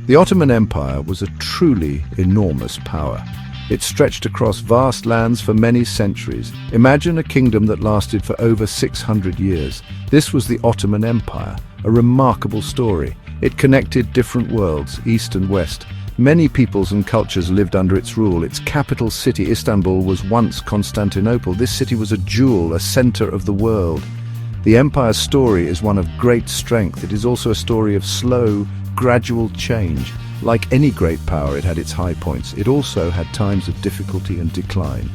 The Ottoman Empire was a truly enormous power. It stretched across vast lands for many centuries. Imagine a kingdom that lasted for over 600 years. This was the Ottoman Empire, a remarkable story. It connected different worlds, east and west. Many peoples and cultures lived under its rule. Its capital city, Istanbul, was once Constantinople. This city was a jewel, a center of the world. The empire's story is one of great strength. It is also a story of slow, gradual change. Like any great power, it had its high points. It also had times of difficulty and decline.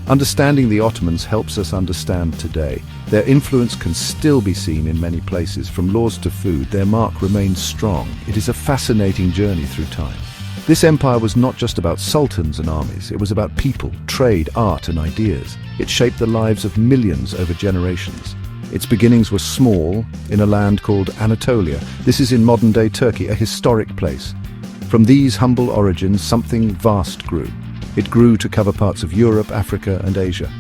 Understanding the Ottomans helps us understand today. Their influence can still be seen in many places. From laws to food, their mark remains strong. It is a fascinating journey through time. This empire was not just about sultans and armies. It was about people, trade, art, and ideas. It shaped the lives of millions over generations. Its beginnings were small, in a land called Anatolia. This is in modern-day Turkey, a historic place. From these humble origins, something vast grew. It grew to cover parts of Europe, Africa, and Asia.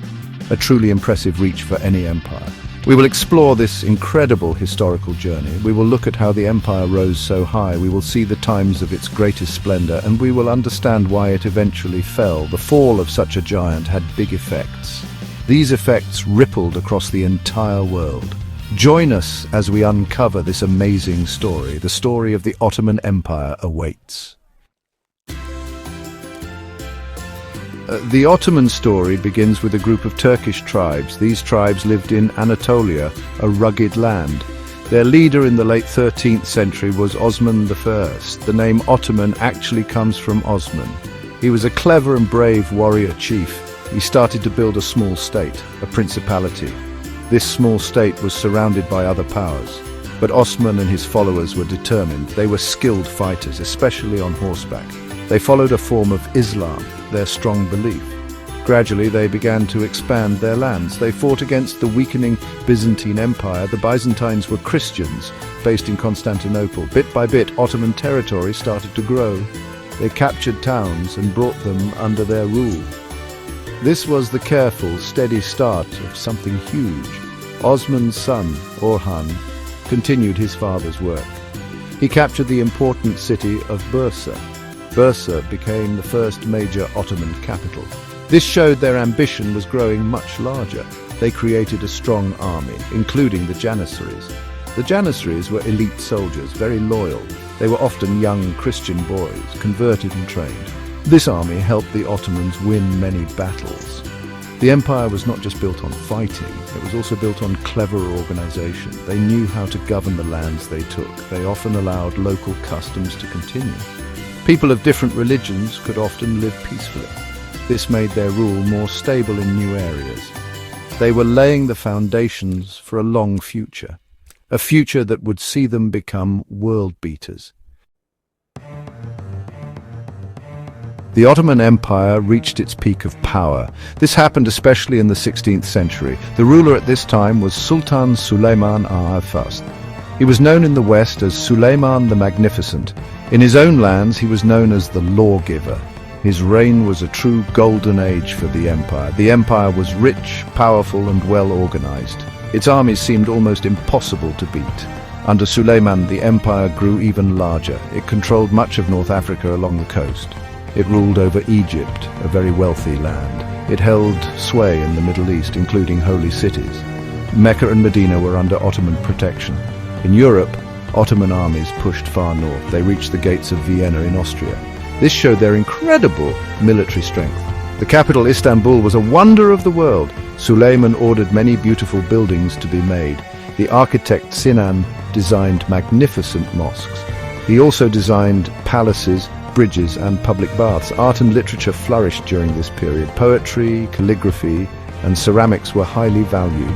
A truly impressive reach for any empire. We will explore this incredible historical journey. We will look at how the empire rose so high. We will see the times of its greatest splendor, and we will understand why it eventually fell. The fall of such a giant had big effects. These effects rippled across the entire world. Join us as we uncover this amazing story. The story of the Ottoman Empire awaits. The Ottoman story begins with a group of Turkish tribes. These tribes lived in Anatolia, a rugged land. Their leader in the late 13th century was Osman I. The name Ottoman actually comes from Osman. He was a clever and brave warrior chief. He started to build a small state, a principality. This small state was surrounded by other powers, but Osman and his followers were determined. They were skilled fighters, especially on horseback. They followed a form of Islam, their strong belief. Gradually, they began to expand their lands. They fought against the weakening Byzantine Empire. The Byzantines were Christians, based in Constantinople. Bit by bit, Ottoman territory started to grow. They captured towns and brought them under their rule. This was the careful, steady start of something huge. Osman's son, Orhan, continued his father's work. He captured the important city of Bursa. Bursa became the first major Ottoman capital. This showed their ambition was growing much larger. They created a strong army, including the Janissaries. The Janissaries were elite soldiers, very loyal. They were often young Christian boys, converted and trained. This army helped the Ottomans win many battles. The empire was not just built on fighting, it was also built on clever organization. They knew how to govern the lands they took. They often allowed local customs to continue. People of different religions could often live peacefully. This made their rule more stable in new areas. They were laying the foundations for a long future, a future that would see them become world beaters. The Ottoman Empire reached its peak of power. This happened especially in the 16th century. The ruler at this time was Sultan Süleyman I. He was known in the West as Süleyman the Magnificent. In his own lands, he was known as the lawgiver. His reign was a true golden age for the empire. The empire was rich, powerful, and well organized. Its armies seemed almost impossible to beat. Under Süleyman, the empire grew even larger. It controlled much of North Africa along the coast. It ruled over Egypt, a very wealthy land. It held sway in the Middle East, including holy cities. Mecca and Medina were under Ottoman protection. In Europe, Ottoman armies pushed far north. They reached the gates of Vienna in Austria. This showed their incredible military strength. The capital, Istanbul, was a wonder of the world. Süleyman ordered many beautiful buildings to be made. The architect Sinan designed magnificent mosques. He also designed palaces, bridges, and public baths. Art and literature flourished during this period. Poetry, calligraphy, and ceramics were highly valued.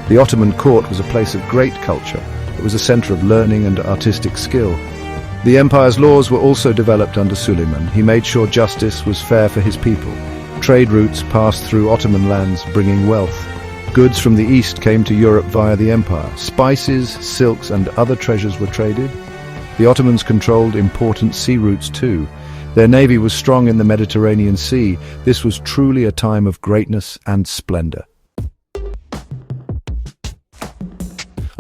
The Ottoman court was a place of great culture. It was a center of learning and artistic skill. The empire's laws were also developed under Süleyman. He made sure justice was fair for his people. Trade routes passed through Ottoman lands, bringing wealth. Goods from the east came to Europe via the empire. Spices, silks, and other treasures were traded. The Ottomans controlled important sea routes too. Their navy was strong in the Mediterranean Sea. This was truly a time of greatness and splendor.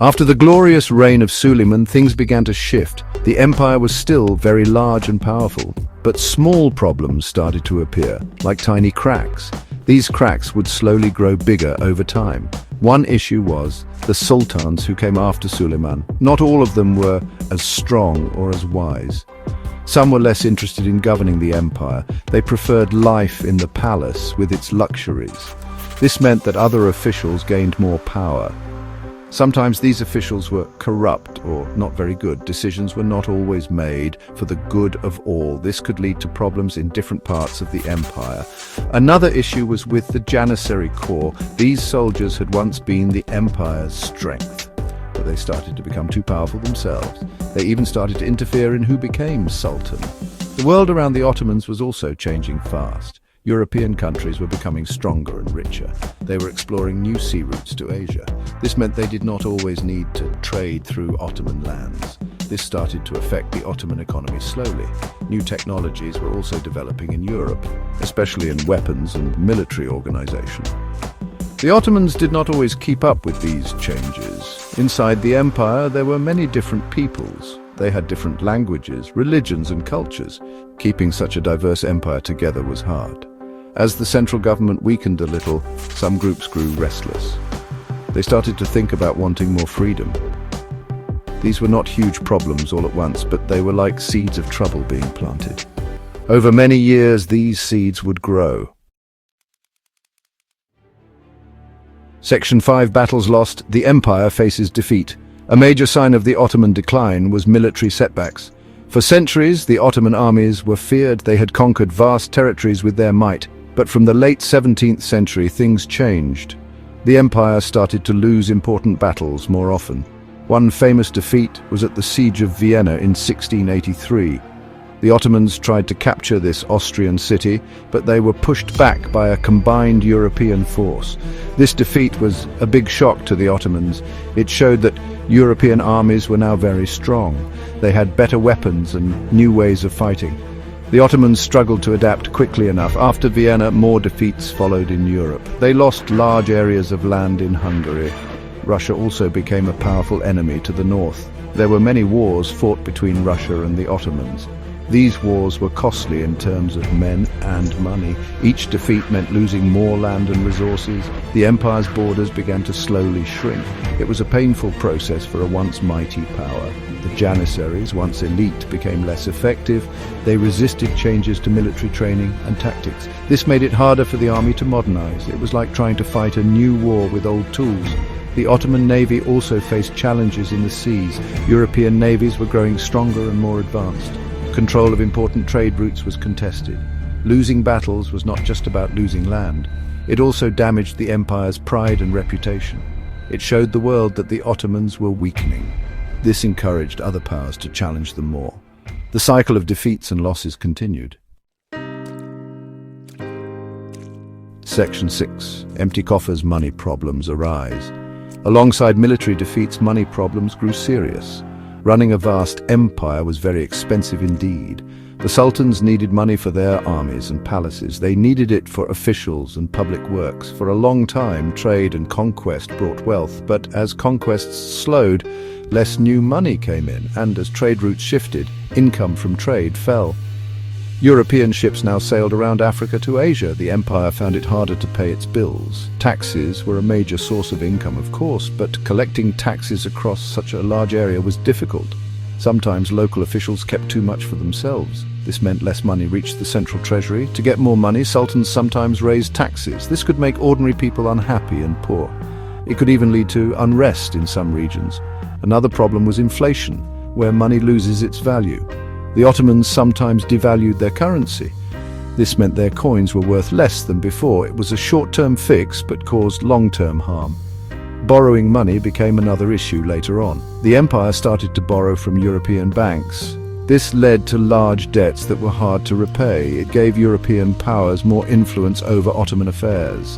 After the glorious reign of Suleiman, things began to shift. The empire was still very large and powerful, but small problems started to appear, like tiny cracks. These cracks would slowly grow bigger over time. One issue was the sultans who came after Suleiman. Not all of them were as strong or as wise. Some were less interested in governing the empire. They preferred life in the palace with its luxuries. This meant that other officials gained more power. Sometimes these officials were corrupt or not very good. Decisions were not always made for the good of all. This could lead to problems in different parts of the empire. Another issue was with the Janissary Corps. These soldiers had once been the empire's strength, but they started to become too powerful themselves. They even started to interfere in who became sultan. The world around the Ottomans was also changing fast. European countries were becoming stronger and richer. They were exploring new sea routes to Asia. This meant they did not always need to trade through Ottoman lands. This started to affect the Ottoman economy slowly. New technologies were also developing in Europe, especially in weapons and military organization. The Ottomans did not always keep up with these changes. Inside the empire, there were many different peoples. They had different languages, religions, and cultures. Keeping such a diverse empire together was hard. As the central government weakened a little, some groups grew restless. They started to think about wanting more freedom. These were not huge problems all at once, but they were like seeds of trouble being planted. Over many years, these seeds would grow. Section 5: Battles lost. The empire faces defeat. A major sign of the Ottoman decline was military setbacks. For centuries, the Ottoman armies were feared. They had conquered vast territories with their might. But from the late 17th century, things changed. The empire started to lose important battles more often. One famous defeat was at the Siege of Vienna in 1683. The Ottomans tried to capture this Austrian city, but they were pushed back by a combined European force. This defeat was a big shock to the Ottomans. It showed that European armies were now very strong. They had better weapons and new ways of fighting. The Ottomans struggled to adapt quickly enough. After Vienna, more defeats followed in Europe. They lost large areas of land in Hungary. Russia also became a powerful enemy to the north. There were many wars fought between Russia and the Ottomans. These wars were costly in terms of men and money. Each defeat meant losing more land and resources. The empire's borders began to slowly shrink. It was a painful process for a once mighty power. The Janissaries, once elite, became less effective. They resisted changes to military training and tactics. This made it harder for the army to modernize. It was like trying to fight a new war with old tools. The Ottoman navy also faced challenges in the seas. European navies were growing stronger and more advanced. Control of important trade routes was contested. Losing battles was not just about losing land. It also damaged the empire's pride and reputation. It showed the world that the Ottomans were weakening. This encouraged other powers to challenge them more. The cycle of defeats and losses continued. Section 6. Empty coffers, money problems arise. Alongside military defeats, money problems grew serious. Running a vast empire was very expensive indeed. The sultans needed money for their armies and palaces. They needed it for officials and public works. For a long time, trade and conquest brought wealth, but as conquests slowed, less new money came in, and as trade routes shifted, income from trade fell. European ships now sailed around Africa to Asia. The empire found it harder to pay its bills. Taxes were a major source of income, of course, but collecting taxes across such a large area was difficult. Sometimes local officials kept too much for themselves. This meant less money reached the central treasury. To get more money, sultans sometimes raised taxes. This could make ordinary people unhappy and poor. It could even lead to unrest in some regions. Another problem was inflation, where money loses its value. The Ottomans sometimes devalued their currency. This meant their coins were worth less than before. It was a short-term fix, but caused long-term harm. Borrowing money became another issue later on. The empire started to borrow from European banks. This led to large debts that were hard to repay. It gave European powers more influence over Ottoman affairs.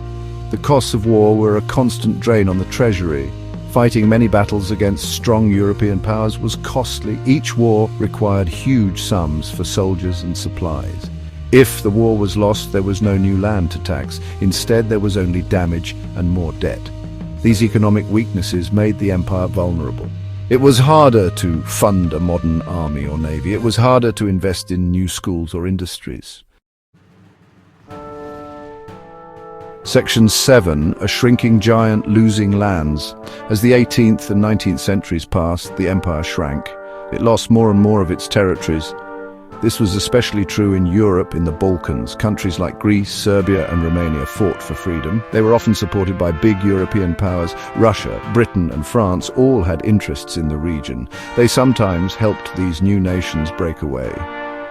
The costs of war were a constant drain on the treasury. Fighting many battles against strong European powers was costly. Each war required huge sums for soldiers and supplies. If the war was lost, there was no new land to tax. Instead, there was only damage and more debt. These economic weaknesses made the empire vulnerable. It was harder to fund a modern army or navy. It was harder to invest in new schools or industries. Section 7, a shrinking giant losing lands. As the 18th and 19th centuries passed, the empire shrank. It lost more and more of its territories. This was especially true in Europe, in the Balkans. Countries like Greece, Serbia and Romania fought for freedom. They were often supported by big European powers. Russia, Britain and France all had interests in the region. They sometimes helped these new nations break away.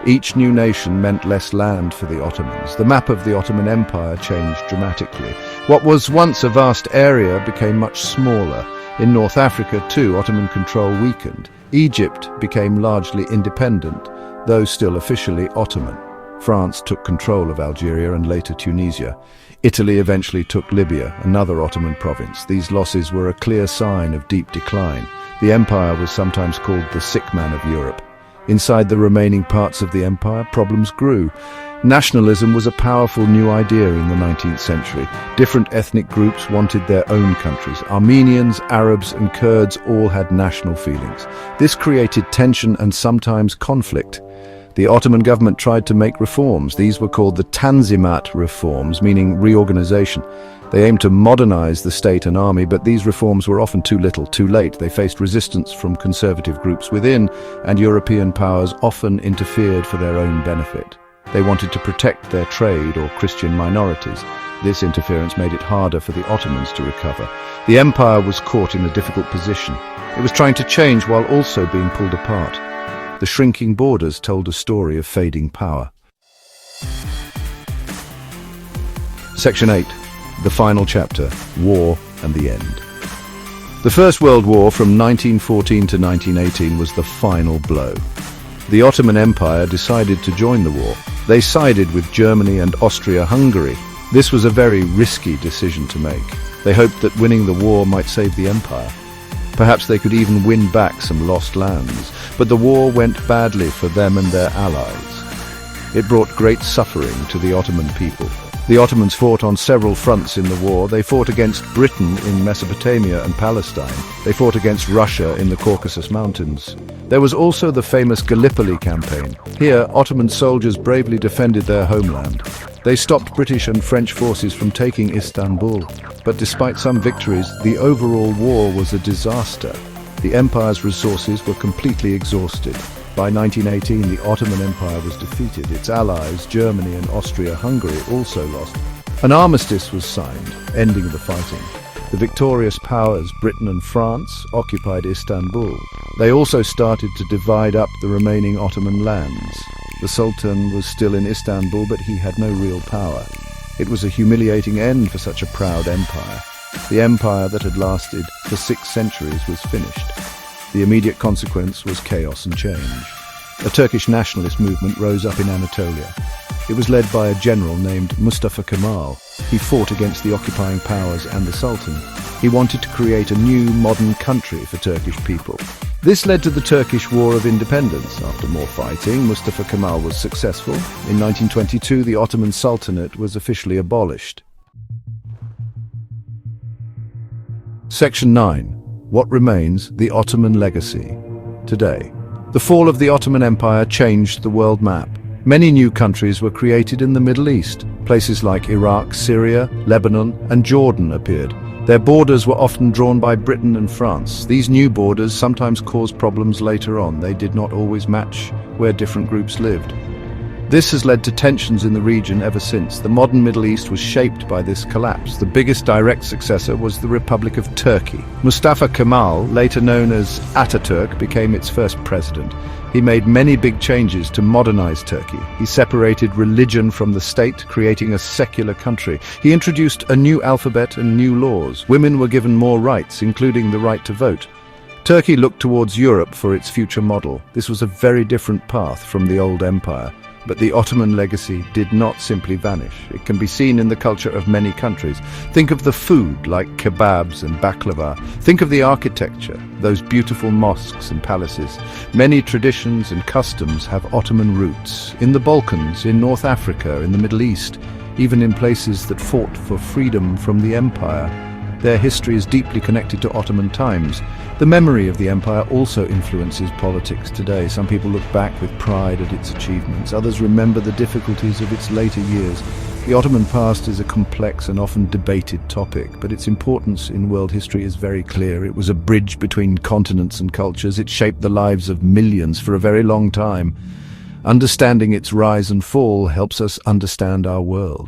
Each new nation meant less land for the Ottomans. The map of the Ottoman Empire changed dramatically. What was once a vast area became much smaller. In North Africa, too, Ottoman control weakened. Egypt became largely independent, though still officially Ottoman. France took control of Algeria and later Tunisia. Italy eventually took Libya, another Ottoman province. These losses were a clear sign of deep decline. The empire was sometimes called the sick man of Europe. Inside the remaining parts of the empire, problems grew. Nationalism was a powerful new idea in the 19th century. Different ethnic groups wanted their own countries. Armenians, Arabs and Kurds all had national feelings. This created tension and sometimes conflict. The Ottoman government tried to make reforms. These were called the Tanzimat reforms, meaning reorganization. They aimed to modernize the state and army, but these reforms were often too little, too late. They faced resistance from conservative groups within, and European powers often interfered for their own benefit. They wanted to protect their trade or Christian minorities. This interference made it harder for the Ottomans to recover. The empire was caught in a difficult position. It was trying to change while also being pulled apart. The shrinking borders told a story of fading power. Section 8. The final chapter, War and the End. The First World War from 1914 to 1918 was the final blow. The Ottoman Empire decided to join the war. They sided with Germany and Austria-Hungary. This was a very risky decision to make. They hoped that winning the war might save the empire. Perhaps they could even win back some lost lands. But the war went badly for them and their allies. It brought great suffering to the Ottoman people. The Ottomans fought on several fronts in the war. They fought against Britain in Mesopotamia and Palestine. They fought against Russia in the Caucasus Mountains. There was also the famous Gallipoli campaign. Here, Ottoman soldiers bravely defended their homeland. They stopped British and French forces from taking Istanbul. But despite some victories, the overall war was a disaster. The empire's resources were completely exhausted. By 1918, the Ottoman Empire was defeated. Its allies, Germany and Austria-Hungary, also lost. An armistice was signed, ending the fighting. The victorious powers, Britain and France, occupied Istanbul. They also started to divide up the remaining Ottoman lands. The Sultan was still in Istanbul, but he had no real power. It was a humiliating end for such a proud empire. The empire that had lasted for 6 centuries was finished. The immediate consequence was chaos and change. A Turkish nationalist movement rose up in Anatolia. It was led by a general named Mustafa Kemal. He fought against the occupying powers and the Sultan. He wanted to create a new, modern country for Turkish people. This led to the Turkish War of Independence. After more fighting, Mustafa Kemal was successful. In 1922, the Ottoman Sultanate was officially abolished. Section 9. What remains the Ottoman legacy today? The fall of the Ottoman Empire changed the world map. Many new countries were created in the Middle East. Places like Iraq, Syria, Lebanon, and Jordan appeared. Their borders were often drawn by Britain and France. These new borders sometimes caused problems later on. They did not always match where different groups lived. This has led to tensions in the region ever since. The modern Middle East was shaped by this collapse. The biggest direct successor was the Republic of Turkey. Mustafa Kemal, later known as Ataturk, became its first president. He made many big changes to modernize Turkey. He separated religion from the state, creating a secular country. He introduced a new alphabet and new laws. Women were given more rights, including the right to vote. Turkey looked towards Europe for its future model. This was a very different path from the old empire. But the Ottoman legacy did not simply vanish. It can be seen in the culture of many countries. Think of the food, like kebabs and baklava. Think of the architecture, those beautiful mosques and palaces. Many traditions and customs have Ottoman roots. In the Balkans, in North Africa, in the Middle East, even in places that fought for freedom from the empire. Their history is deeply connected to Ottoman times. The memory of the empire also influences politics today. Some people look back with pride at its achievements. Others remember the difficulties of its later years. The Ottoman past is a complex and often debated topic, but its importance in world history is very clear. It was a bridge between continents and cultures. It shaped the lives of millions for a very long time. Understanding its rise and fall helps us understand our world.